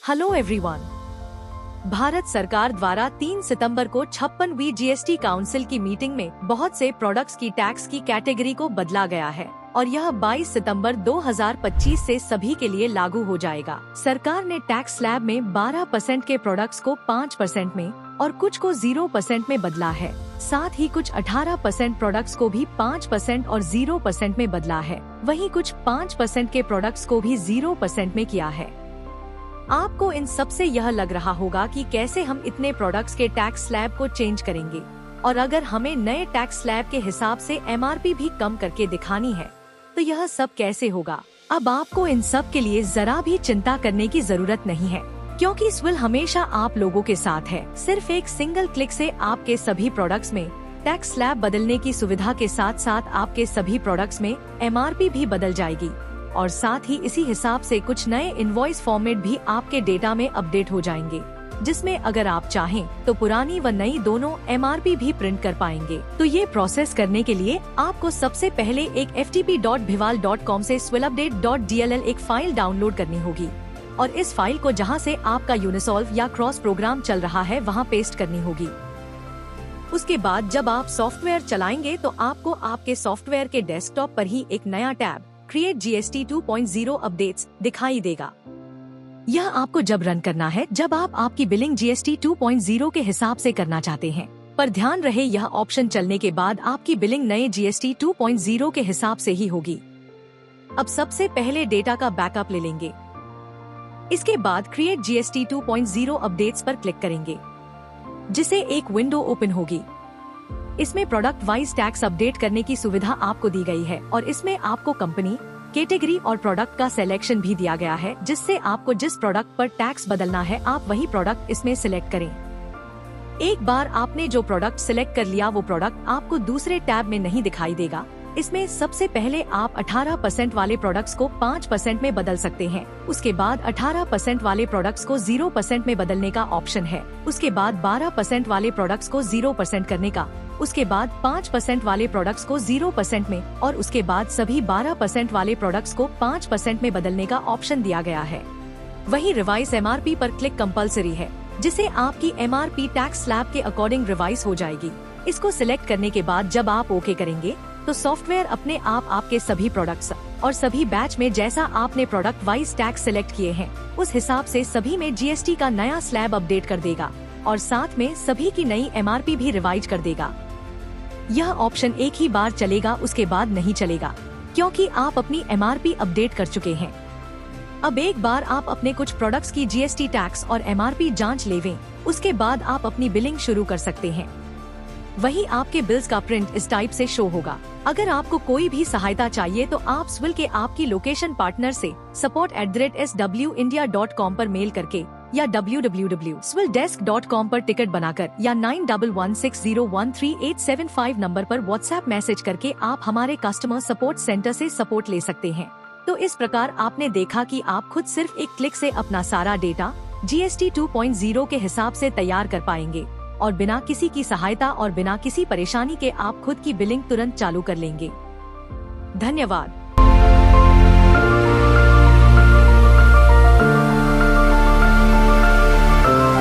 Hello everyone. Bharat सरकार द्वारा 3 सितंबर को 56वीं जीएसटी काउंसिल की मीटिंग में बहुत से प्रोडक्ट्स की टैक्स की कैटेगरी को बदला गया है और यह 22 सितंबर 2025 से सभी के लिए लागू हो जाएगा। सरकार ने टैक्स स्लैब में 12% के प्रोडक्ट्स को 5% में और कुछ को 0% में बदला है। साथ ही कुछ 18% प्रोडक्ट्स को भी 5% और 0% में बदला है। वहीं कुछ 5% के प्रोडक्ट्स को भी 0% में किया है। आपको इन सब से यह लग रहा होगा कि कैसे हम इतने प्रोडक्ट्स के टैक्स स्लैब को चेंज करेंगे और अगर हमें नए टैक्स स्लैब के हिसाब से एमआरपी भी कम करके दिखानी है तो यह सब कैसे होगा। अब आपको इन सब के लिए जरा भी चिंता करने की जरूरत नहीं है, क्योंकि स्विल हमेशा आप लोगों के साथ है। सिर्फ एक सिंगल क्लिक से आपके सभी प्रोडक्ट्स में टैक्स स्लैब बदलने की सुविधा के साथ साथ आपके सभी प्रोडक्ट्स में एमआरपी भी बदल जाएगी और साथ ही इसी हिसाब से कुछ नए इनवॉइस फॉर्मेट भी आपके डेटा में अपडेट हो जाएंगे, जिसमें अगर आप चाहें तो पुरानी व नई दोनों एमआरपी भी प्रिंट कर पाएंगे। तो ये प्रोसेस करने के लिए आपको सबसे पहले एक ftp.bhiwal.com से swillupdate.dll एक फाइल डाउनलोड करनी होगी और इस फाइल को जहां से आपका यूनिसॉल्व या क्रॉस प्रोग्राम चल रहा है वहां पेस्ट करनी होगी। उसके बाद जब आप सॉफ्टवेयर चलाएंगे तो आपको आपके सॉफ्टवेयर के डेस्कटॉप पर ही एक नया टैब क्रिएट जीएसटी 2.0 अपडेट्स दिखाई देगा। यह आपको जब रन करना है जब आप आपकी बिलिंग जीएसटी 2.0 के हिसाब से करना चाहते हैं, पर ध्यान रहे यह ऑप्शन चलने के बाद आपकी बिलिंग नए जीएसटी 2.0 के हिसाब से ही होगी। अब सबसे पहले डेटा का बैकअप ले लेंगे। इसके बाद क्रिएट जीएसटी 2.0 अपडेट्स पर क्लिक करेंगे, जिसे एक विंडो ओपन होगी। इसमें प्रोडक्ट वाइज टैक्स अपडेट करने की सुविधा आपको दी गई है और इसमें आपको कंपनी, कैटेगरी और प्रोडक्ट का सिलेक्शन भी दिया गया है, जिससे आपको जिस प्रोडक्ट पर टैक्स बदलना है आप वही प्रोडक्ट इसमें सिलेक्ट करें। एक बार आपने जो प्रोडक्ट सिलेक्ट कर लिया वो प्रोडक्ट आपको दूसरे टैब में नहीं दिखाई देगा। इसमें सबसे पहले आप 18% वाले प्रोडक्ट्स को 5% में बदल सकते हैं। उसके बाद 18% वाले प्रोडक्ट्स को 0% में बदलने का ऑप्शन है। उसके बाद 12% वाले प्रोडक्ट्स को 0% करने का, उसके बाद 5% वाले प्रोडक्ट्स को 0% में और उसके बाद सभी 12% वाले प्रोडक्ट्स को 5% में बदलने का ऑप्शन दिया गया है। वहीं रिवाइज एमआरपी पर क्लिक कंपलसरी है, जिसे आपकी एमआरपी टैक्स स्लैब के अकॉर्डिंग रिवाइज हो जाएगी। इसको सिलेक्ट करने के बाद जब आप ओके करेंगे तो सॉफ्टवेयर अपने आप आपके सभी प्रोडक्ट्स और सभी बैच में जैसा आपने प्रोडक्ट वाइज टैक्स सिलेक्ट किए हैं उस हिसाब से सभी में जीएसटी का नया स्लैब अपडेट कर देगा और साथ में सभी की नई एमआरपी भी रिवाइज कर देगा। यह ऑप्शन एक ही बार चलेगा, उसके बाद नहीं चलेगा, क्योंकि आप अपनी एमआरपी अपडेट कर चुके हैं। अब एक बार आप अपने कुछ प्रोडक्ट्स की जीएसटी टैक्स और एमआरपी जांच लेवें, उसके बाद आप अपनी बिलिंग शुरू कर सकते हैं। वहीं आपके बिल्स का प्रिंट इस टाइप से शो होगा। अगर आपको कोई भी सहायता चाहिए तो आप स्विल के आपकी लोकेशन पार्टनर से support@swindia.com पर मेल करके या www.swilldesk.com पर टिकट बनाकर या 9116013875 नंबर पर व्हाट्सएप मैसेज करके आप हमारे कस्टमर सपोर्ट सेंटर से सपोर्ट ले सकते हैं। तो इस प्रकार आपने देखा कि आप खुद सिर्फ एक क्लिक से अपना सारा डेटा जीएसटी 2.0 के हिसाब से तैयार कर पाएंगे और बिना किसी की सहायता और बिना किसी परेशानी के आप खुद की बिलिंग तुरंत चालू कर लेंगे। धन्यवाद।